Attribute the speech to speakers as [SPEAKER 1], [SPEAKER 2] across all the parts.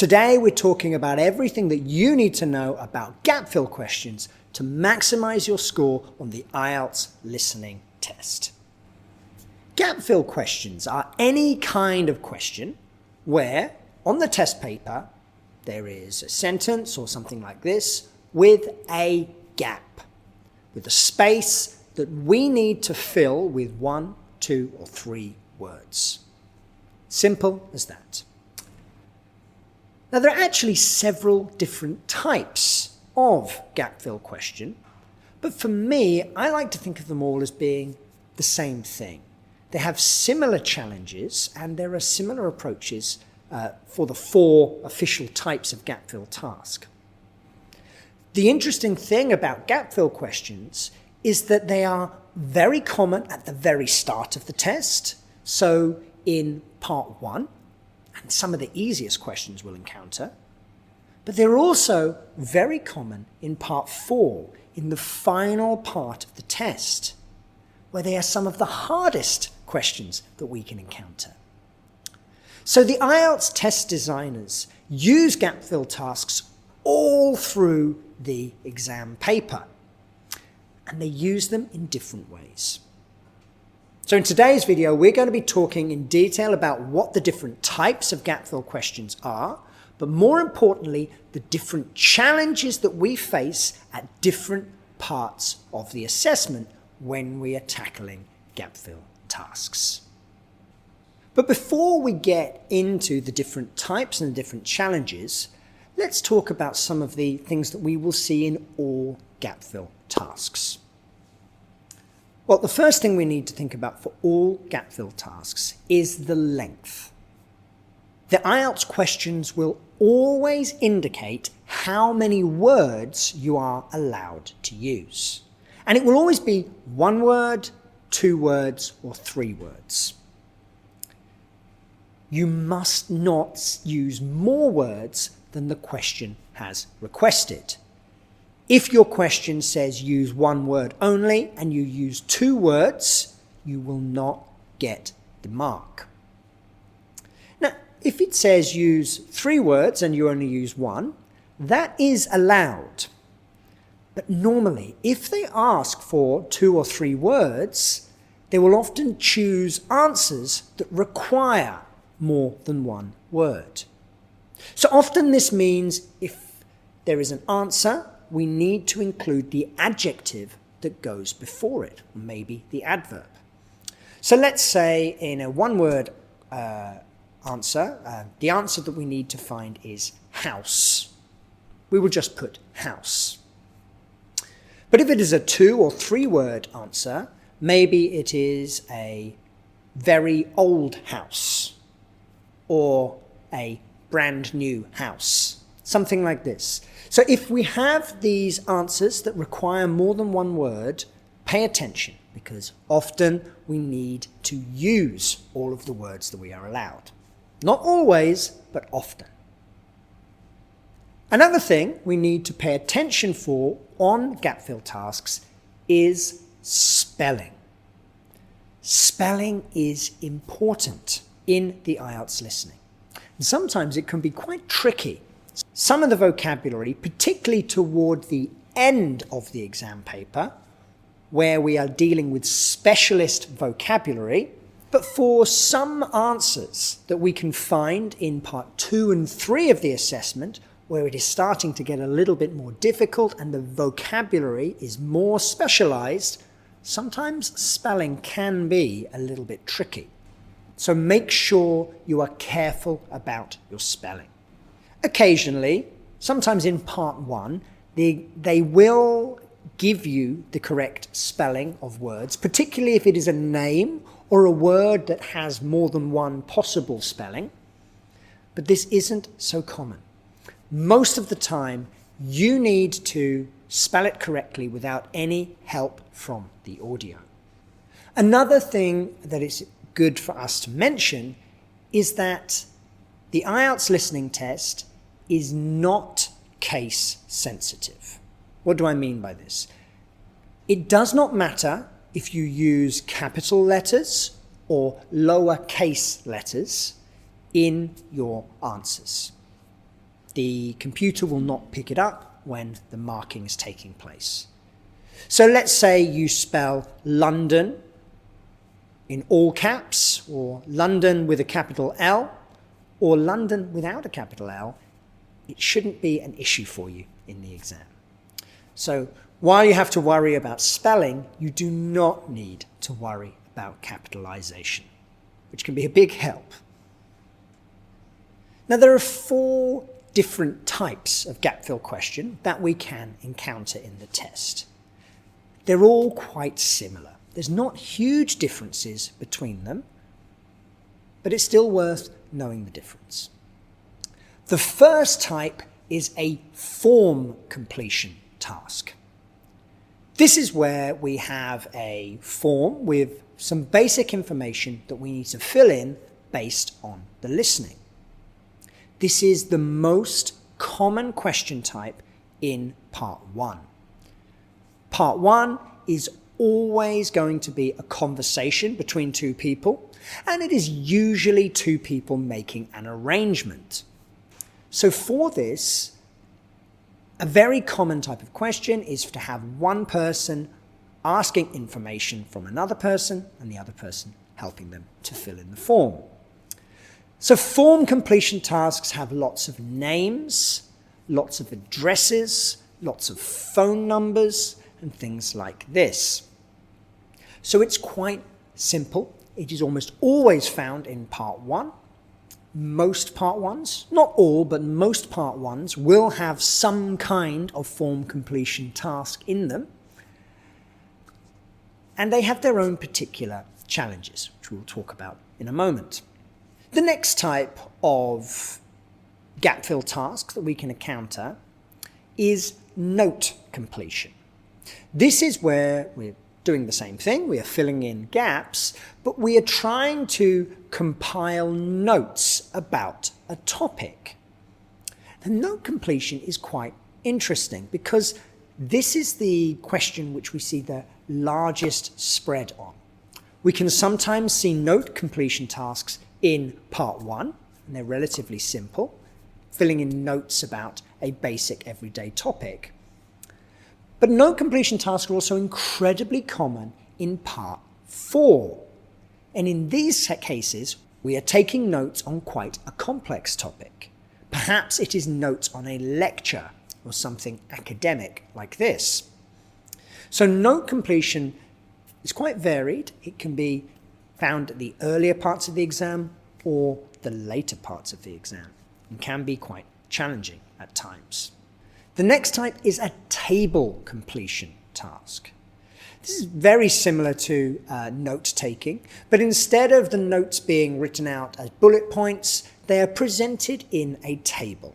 [SPEAKER 1] Today we're talking about everything that you need to know about gap fill questions to maximize your score on the IELTS listening test. Gap fill questions are any kind of question where on the test paper there is a sentence or something like this with a gap, with a space that we need to fill with 1, 2 or 3 words. Simple as that. Now, there are actually several different types of gap fill question, but for me, I like to think of them all as being the same thing. They have similar challenges and there are similar approaches for the 4 official types of gap fill task. The interesting thing about gap fill questions is that they are very common at the very start of the test. So in part 1, and some of the easiest questions we'll encounter, but they're also very common in part 4, in the final part of the test, where they are some of the hardest questions that we can encounter. So the IELTS test designers use gap fill tasks all through the exam paper, and they use them in different ways. So in today's video, we're going to be talking in detail about what the different types of gap fill questions are, but more importantly, the different challenges that we face at different parts of the assessment when we are tackling gap fill tasks. But before we get into the different types and the different challenges, let's talk about some of the things that we will see in all gap fill tasks. Well, the first thing we need to think about for all gap fill tasks is the length. The IELTS questions will always indicate how many words you are allowed to use. And it will always be 1 word, 2 words, or 3 words. You must not use more words than the question has requested. If your question says use 1 word only and you use 2 words, you will not get the mark. Now, if it says use 3 words and you only use 1, that is allowed. But normally, if they ask for 2 or 3 words, they will often choose answers that require more than 1 word. So often this means if there is an answer, we need to include the adjective that goes before it, maybe the adverb. So let's say in a 1-word answer, the answer that we need to find is house. We will just put house. But if it is a 2 or 3-word answer, maybe it is a very old house or a brand new house, something like this. So if we have these answers that require more than 1 word, pay attention because often we need to use all of the words that we are allowed. Not always, but often. Another thing we need to pay attention for on gap fill tasks is spelling. Spelling is important in the IELTS listening. And sometimes it can be quite tricky. Some of the vocabulary, particularly toward the end of the exam paper, where we are dealing with specialist vocabulary, but for some answers that we can find in part 2 and 3 of the assessment, where it is starting to get a little bit more difficult and the vocabulary is more specialized, sometimes spelling can be a little bit tricky. So make sure you are careful about your spelling. Occasionally, sometimes in part 1, they will give you the correct spelling of words, particularly if it is a name or a word that has more than 1 possible spelling. But this isn't so common. Most of the time, you need to spell it correctly without any help from the audio. Another thing that is good for us to mention is that the IELTS listening test is not case sensitive. What do I mean by this? It does not matter if you use capital letters or lowercase letters in your answers. The computer will not pick it up when the marking is taking place. So let's say you spell London in all caps, or London with a capital L, or London without a capital L. It shouldn't be an issue for you in the exam. So while you have to worry about spelling, you do not need to worry about capitalization, which can be a big help. Now, there are 4 different types of gap fill question that we can encounter in the test. They're all quite similar. There's not huge differences between them, but it's still worth knowing the difference. The first type is a form completion task. This is where we have a form with some basic information that we need to fill in based on the listening. This is the most common question type in Part 1. Part 1 is always going to be a conversation between 2 people, and it is usually 2 people making an arrangement. So for this, a very common type of question is to have one person asking information from another person and the other person helping them to fill in the form. So form completion tasks have lots of names, lots of addresses, lots of phone numbers, and things like this. So it's quite simple. It is almost always found in Part 1. Most Part 1s, not all, but most Part 1s will have some kind of form completion task in them. And they have their own particular challenges, which we'll talk about in a moment. The next type of gap fill task that we can encounter is note completion. This is where we're doing the same thing. We are filling in gaps, but we are trying to compile notes about a topic. The note completion is quite interesting because this is the question which we see the largest spread on. We can sometimes see note completion tasks in Part 1, and they're relatively simple, filling in notes about a basic everyday topic. But note completion tasks are also incredibly common in Part 4. And in these cases, we are taking notes on quite a complex topic. Perhaps it is notes on a lecture or something academic like this. So note completion is quite varied. It can be found at the earlier parts of the exam or the later parts of the exam, and can be quite challenging at times. The next type is a table completion task. This is very similar to note-taking, but instead of the notes being written out as bullet points, they are presented in a table.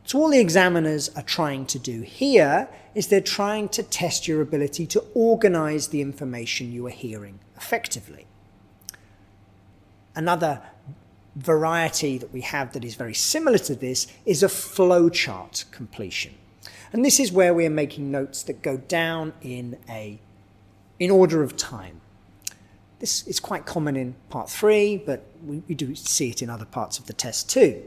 [SPEAKER 1] So all the examiners are trying to do here is they're trying to test your ability to organize the information you are hearing effectively. Another variety that we have that is very similar to this is a flowchart completion. And this is where we are making notes that go down in order of time. This is quite common in Part 3, but we do see it in other parts of the test too.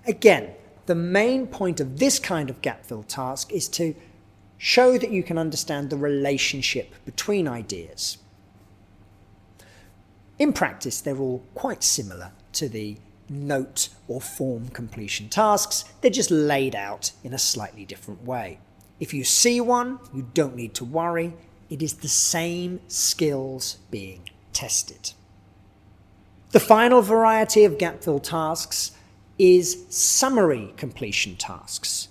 [SPEAKER 1] Again, the main point of this kind of gap fill task is to show that you can understand the relationship between ideas. In practice, they're all quite similar to the note or form completion tasks. They're just laid out in a slightly different way. If you see one, you don't need to worry. It is the same skills being tested. The final variety of gap fill tasks is summary completion tasks.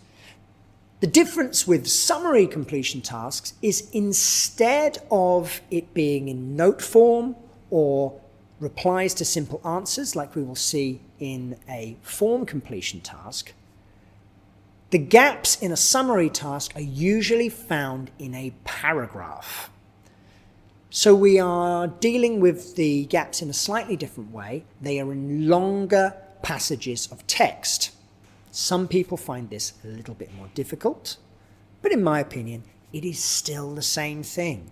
[SPEAKER 1] The difference with summary completion tasks is instead of it being in note form or replies to simple answers like we will see in a form completion task, the gaps in a summary task are usually found in a paragraph. So we are dealing with the gaps in a slightly different way. They are in longer passages of text. Some people find this a little bit more difficult, but in my opinion, it is still the same thing.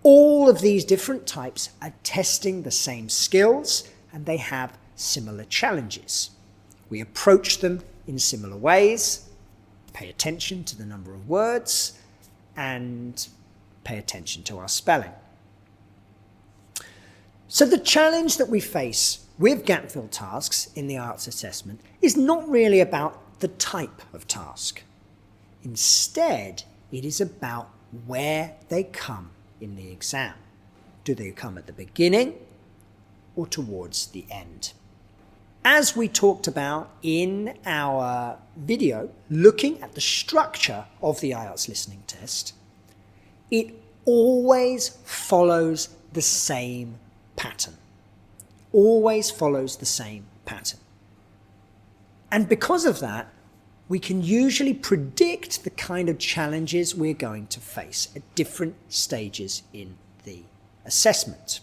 [SPEAKER 1] All of these different types are testing the same skills and they have similar challenges. We approach them in similar ways. Pay attention to the number of words and pay attention to our spelling. So the challenge that we face with gap-fill tasks in the IELTS assessment is not really about the type of task. Instead, it is about where they come in the exam. Do they come at the beginning or towards the end? As we talked about in our video looking at the structure of the IELTS listening test, it always follows the same pattern. Always follows the same pattern. And because of that, we can usually predict the kind of challenges we're going to face at different stages in the assessment.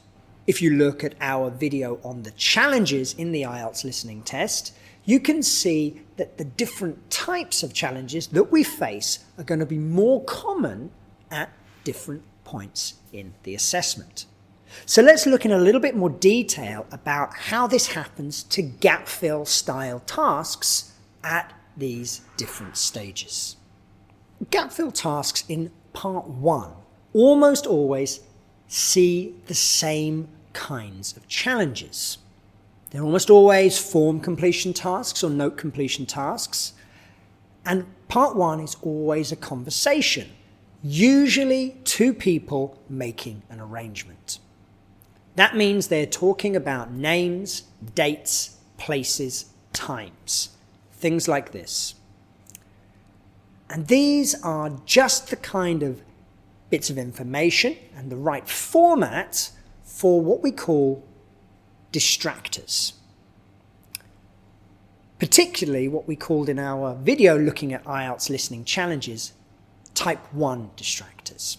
[SPEAKER 1] If you look at our video on the challenges in the IELTS listening test, you can see that the different types of challenges that we face are going to be more common at different points in the assessment. So let's look in a little bit more detail about how this happens to gap-fill style tasks at these different stages. Gap-fill tasks in part 1 almost always see the same kinds of challenges. They're almost always form completion tasks or note completion tasks. And part 1 is always a conversation, usually two people making an arrangement. That means they're talking about names, dates, places, times, things like this. And these are just the kind of bits of information and the right format for what we call distractors. Particularly what we called in our video looking at IELTS listening challenges, type 1 distractors.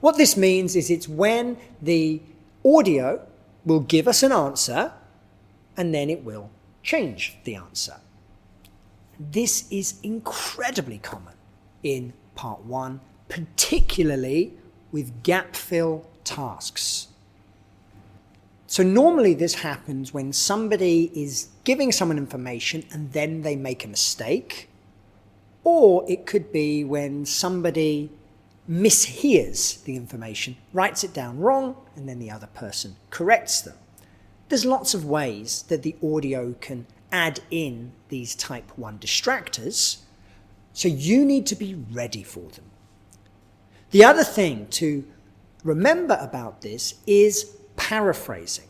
[SPEAKER 1] What this means is it's when the audio will give us an answer and then it will change the answer. This is incredibly common in part 1, particularly with gap-fill tasks. So normally this happens when somebody is giving someone information and then they make a mistake, or it could be when somebody mishears the information, writes it down wrong, and then the other person corrects them. There's lots of ways that the audio can add in these type 1 distractors, so you need to be ready for them. The other thing to remember about this is paraphrasing.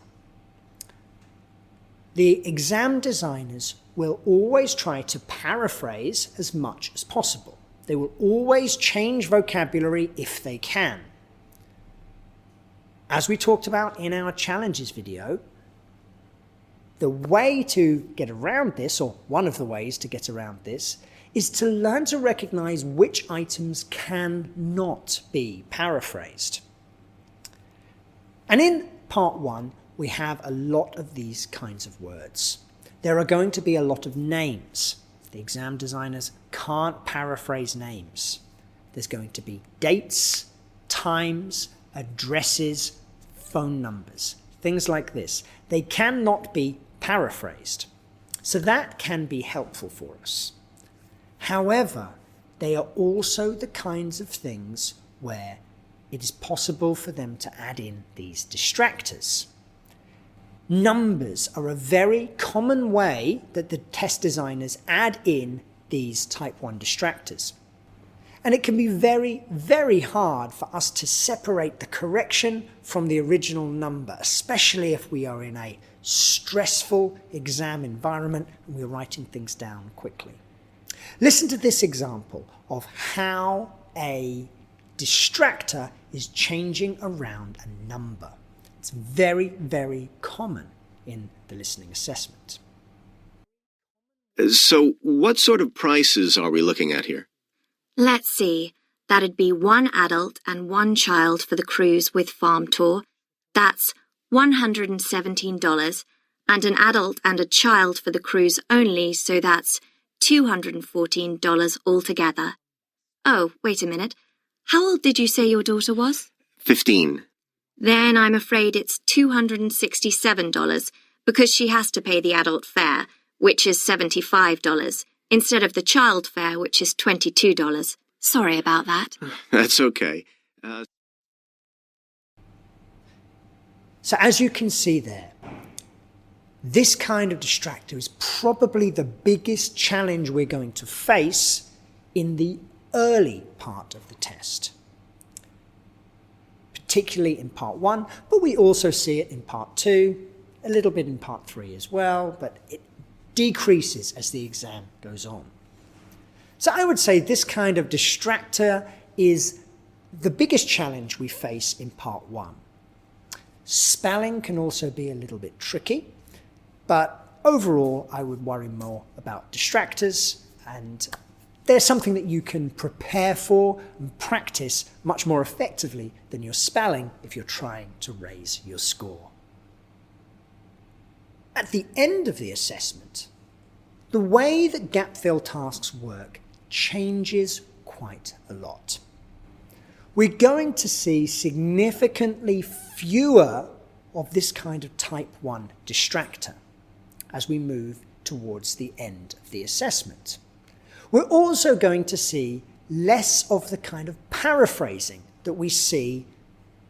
[SPEAKER 1] The exam designers will always try to paraphrase as much as possible. They will always change vocabulary if they can. As we talked about in our challenges video, the way to get around this, or one of the ways to get around this, is to learn to recognize which items cannot be paraphrased. And in part 1, we have a lot of these kinds of words. There are going to be a lot of names. The exam designers can't paraphrase names. There's going to be dates, times, addresses, phone numbers, things like this. They cannot be paraphrased. So that can be helpful for us. However, they are also the kinds of things where it is possible for them to add in these distractors. Numbers are a very common way that the test designers add in these type 1 distractors. And it can be very, very hard for us to separate the correction from the original number, especially if we are in a stressful exam environment and we're writing things down quickly. Listen to this example of how a distractor is changing around a number. It's very, very common in the listening assessment.
[SPEAKER 2] So what sort of prices are we looking at here?
[SPEAKER 3] Let's see. That'd be 1 adult and 1 child for the cruise with farm tour. That's $117. And an adult and a child for the cruise only, so that's $214 altogether. Oh, wait a minute. How old did you say your daughter was?
[SPEAKER 2] 15.
[SPEAKER 3] Then I'm afraid it's $267 because she has to pay the adult fare, which is $75. instead of the child fare, which is $22. Sorry about that.
[SPEAKER 2] That's okay.
[SPEAKER 1] So as you can see there, this kind of distractor is probably the biggest challenge we're going to face in the early part of the test, particularly in part 1, but we also see it in part 2, a little bit in part 3 as well, but it decreases as the exam goes on. So I would say this kind of distractor is the biggest challenge we face in part 1. Spelling can also be a little bit tricky, but overall I would worry more about distractors, and they're something that you can prepare for and practice much more effectively than your spelling if you're trying to raise your score. At the end of the assessment, the way that gap-fill tasks work changes quite a lot. We're going to see significantly fewer of this kind of type 1 distractor as we move towards the end of the assessment. We're also going to see less of the kind of paraphrasing that we see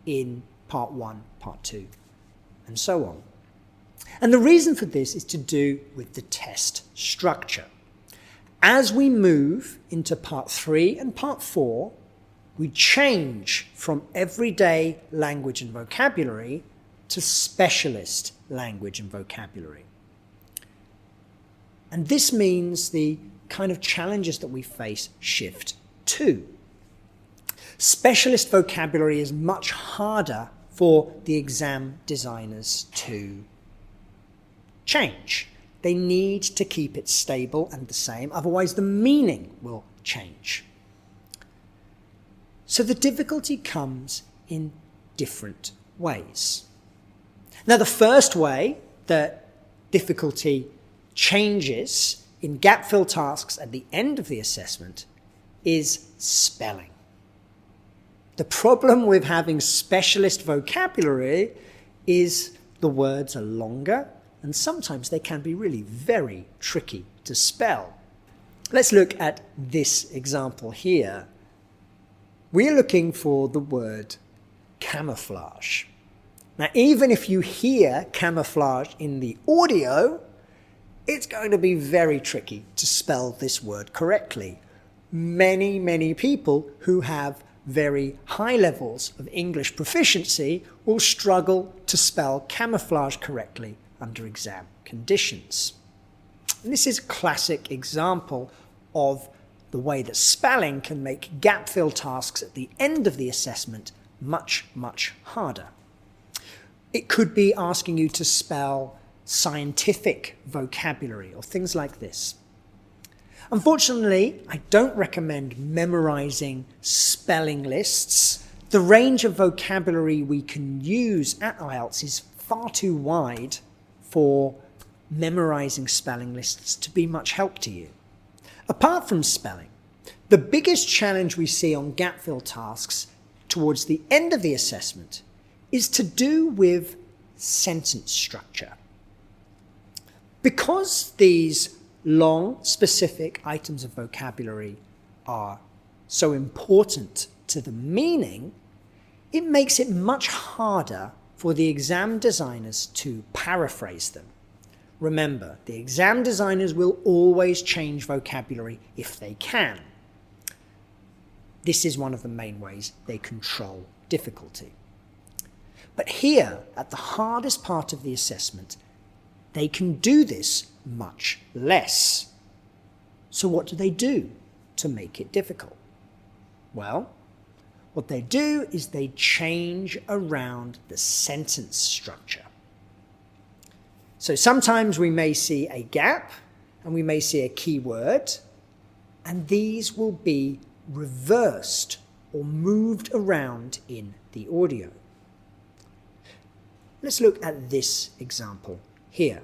[SPEAKER 1] in part 1, part 2, and so on. And the reason for this is to do with the test structure. As we move into part 3 and part 4, we change from everyday language and vocabulary to specialist language and vocabulary. And this means the kind of challenges that we face shift too. Specialist vocabulary is much harder for the exam designers to change. They need to keep it stable and the same, otherwise the meaning will change. So the difficulty comes in different ways. Now, the first way that difficulty changes in gap-fill tasks at the end of the assessment is spelling. The problem with having specialist vocabulary is the words are longer and sometimes they can be really very tricky to spell. Let's look at this example here. We're looking for the word camouflage. Now, even if you hear camouflage in the audio, it's going to be very tricky to spell this word correctly. Many people who have very high levels of English proficiency will struggle to spell camouflage correctly under exam conditions. And this is a classic example of the way that spelling can make gap-fill tasks at the end of the assessment much harder. It could be asking you to spell scientific vocabulary or things like this. Unfortunately, I don't recommend memorizing spelling lists. The range of vocabulary we can use at IELTS is far too wide for memorizing spelling lists to be much help to you. Apart from spelling, the biggest challenge we see on gap-fill tasks towards the end of the assessment is to do with sentence structure. Because these long, specific items of vocabulary are so important to the meaning, it makes it much harder for the exam designers to paraphrase them. Remember, the exam designers will always change vocabulary if they can. This is one of the main ways they control difficulty. But here, at the hardest part of the assessment, they can do this much less. So what do they do to make it difficult? Well, what they do is they change around the sentence structure. So sometimes we may see a gap and we may see a keyword, and these will be reversed or moved around in the audio. Let's look at this example here.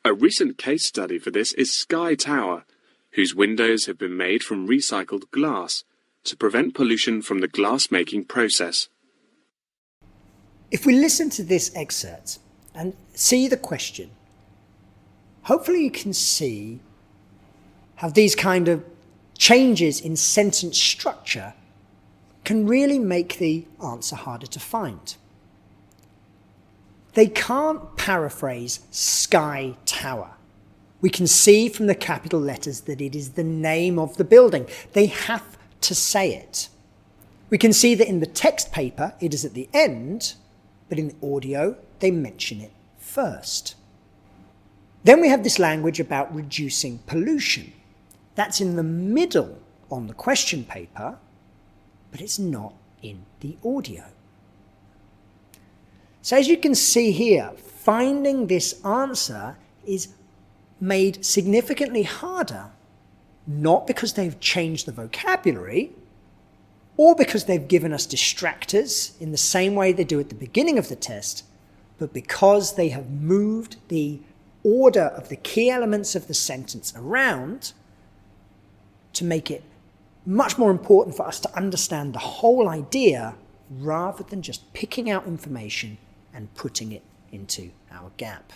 [SPEAKER 4] A recent case study for this is Sky Tower, whose windows have been made from recycled glass to prevent pollution from the glass-making process.
[SPEAKER 1] If we listen to this excerpt and see the question, hopefully you can see how these kind of changes in sentence structure can really make the answer harder to find. They can't paraphrase Sky Tower. We can see from the capital letters that it is the name of the building. They have to say it. We can see that in the text paper it is at the end, but in the audio they mention it first. Then we have this language about reducing pollution. That's in the middle on the question paper, but it's not in the audio. So as you can see here, finding this answer is made significantly harder, not because they've changed the vocabulary or because they've given us distractors in the same way they do at the beginning of the test, but because they have moved the order of the key elements of the sentence around to make it much more important for us to understand the whole idea rather than just picking out information and putting it into our gap.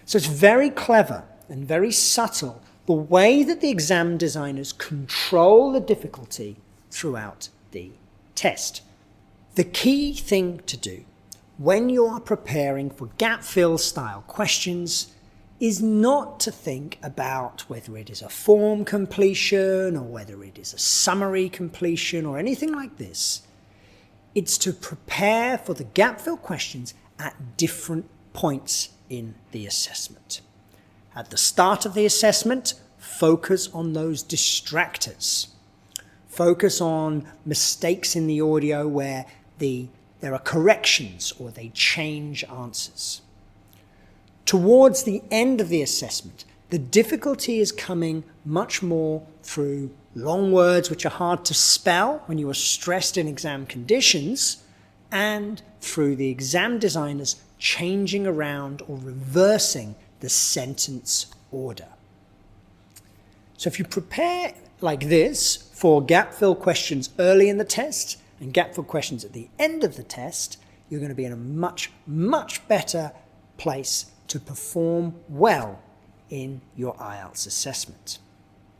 [SPEAKER 1] So it's very clever and very subtle the way that the exam designers control the difficulty throughout the test. The key thing to do when you are preparing for gap fill style questions is not to think about whether it is a form completion or whether it is a summary completion or anything like this. It's to prepare for the gap fill questions at different points in the assessment. At the start of the assessment, focus on those distractors. Focus on mistakes in the audio where there are corrections or they change answers. Towards the end of the assessment, the difficulty is coming much more through long words which are hard to spell when you are stressed in exam conditions, and through the exam designers changing around or reversing the sentence order. So if you prepare like this for gap fill questions early in the test and gap fill questions at the end of the test, you're going to be in a much, much better place to perform well in your IELTS assessment.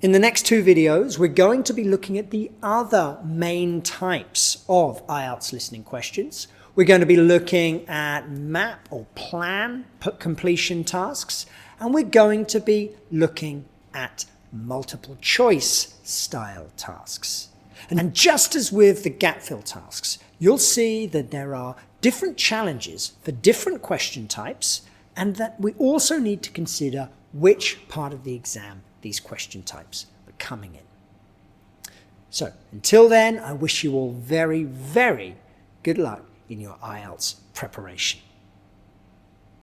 [SPEAKER 1] In the next two videos, we're going to be looking at the other main types of IELTS listening questions. We're going to be looking at map or plan completion tasks, and we're going to be looking at multiple choice style tasks. And just as with the gap fill tasks, you'll see that there are different challenges for different question types, and that we also need to consider which part of the exam these question types are coming in. So until then, I wish you all very, very good luck in your IELTS preparation.